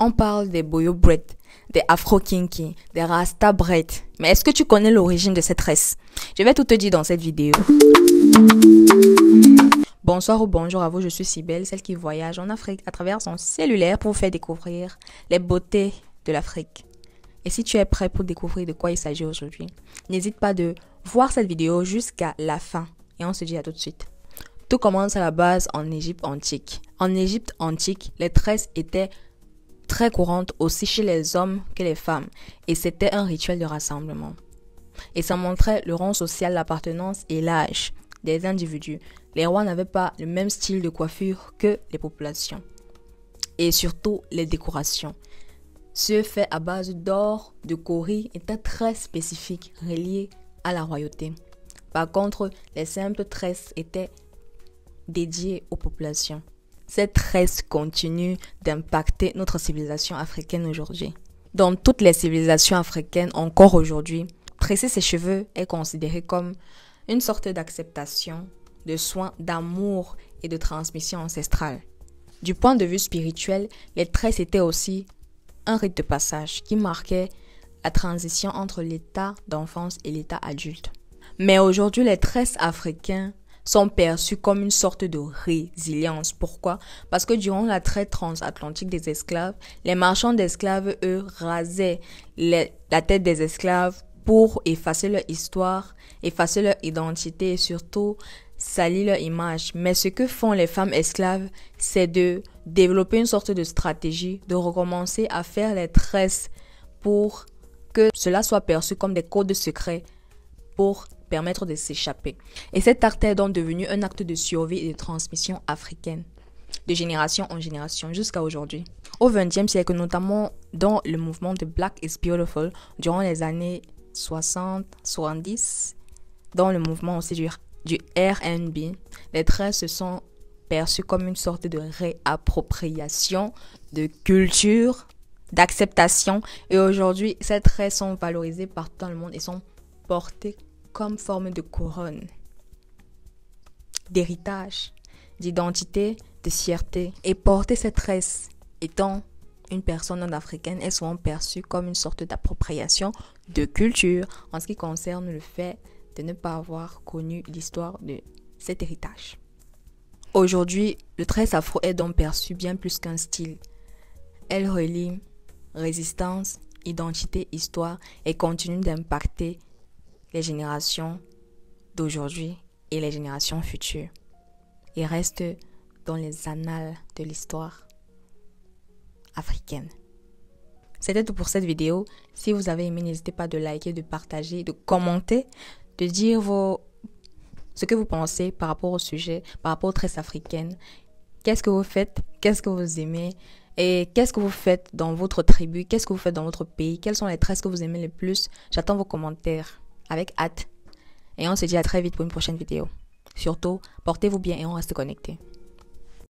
On parle des boyo bread, des afro kinky, des rasta bread. Mais est-ce que tu connais l'origine de cette tresse? Je vais tout te dire dans cette vidéo. Bonsoir ou bonjour à vous, je suis Cybelle, celle qui voyage en Afrique à travers son cellulaire pour vous faire découvrir les beautés de l'Afrique. Et si tu es prêt pour découvrir de quoi il s'agit aujourd'hui, n'hésite pas de voir cette vidéo jusqu'à la fin. Et on se dit à tout de suite. Tout commence à la base en Égypte antique. En Égypte antique, les tresses étaient très courantes aussi chez les hommes que les femmes. Et c'était un rituel de rassemblement. Et ça montrait le rang social, l'appartenance et l'âge des individus. Les rois n'avaient pas le même style de coiffure que les populations. Et surtout, les décorations. Ce fait à base d'or, de caurie, était très spécifique, relié à la royauté. Par contre, les simples tresses étaient dédiées aux populations. Cette tresse continue d'impacter notre civilisation africaine aujourd'hui. Dans toutes les civilisations africaines, encore aujourd'hui, tresser ses cheveux est considéré comme une sorte d'acceptation, de soin, d'amour et de transmission ancestrale. Du point de vue spirituel, les tresses étaient aussi un rite de passage qui marquait la transition entre l'état d'enfance et l'état adulte. Mais aujourd'hui, les tresses africains sont perçus comme une sorte de résilience. Pourquoi? Parce que durant la traite transatlantique des esclaves, les marchands d'esclaves, eux, rasaient la tête des esclaves pour effacer leur histoire, effacer leur identité et surtout salir leur image. Mais ce que font les femmes esclaves, c'est de développer une sorte de stratégie, de recommencer à faire les tresses pour que cela soit perçu comme des codes secrets pour permettre de s'échapper. Et cet acte est donc devenu un acte de survie et de transmission africaine, de génération en génération jusqu'à aujourd'hui. Au XXe siècle, notamment dans le mouvement de Black is Beautiful, durant les années 60, 70, dans le mouvement aussi du R&B, les tresses se sont perçues comme une sorte de réappropriation de culture, d'acceptation. Et aujourd'hui, ces tresses sont valorisées partout dans le monde et sont portées comme forme de couronne, d'héritage, d'identité, de fierté. Et porter cette tresse étant une personne non-africaine est souvent perçue comme une sorte d'appropriation de culture en ce qui concerne le fait de ne pas avoir connu l'histoire de cet héritage. Aujourd'hui, le tresse afro est donc perçu bien plus qu'un style. Elle relie résistance, identité, histoire et continue d'impacter les générations d'aujourd'hui et les générations futures. Il reste dans les annales de l'histoire africaine. C'était tout pour cette vidéo. Si vous avez aimé, n'hésitez pas de liker, de partager, de commenter, de dire ce que vous pensez par rapport au sujet, par rapport aux tresses africaines. Qu'est-ce que vous faites? Qu'est-ce que vous aimez? Et qu'est-ce que vous faites dans votre tribu? Qu'est-ce que vous faites dans votre pays? Quelles sont les tresses que vous aimez le plus? J'attends vos commentaires avec hâte. Et on se dit à très vite pour une prochaine vidéo. Surtout, portez-vous bien et on reste connectés.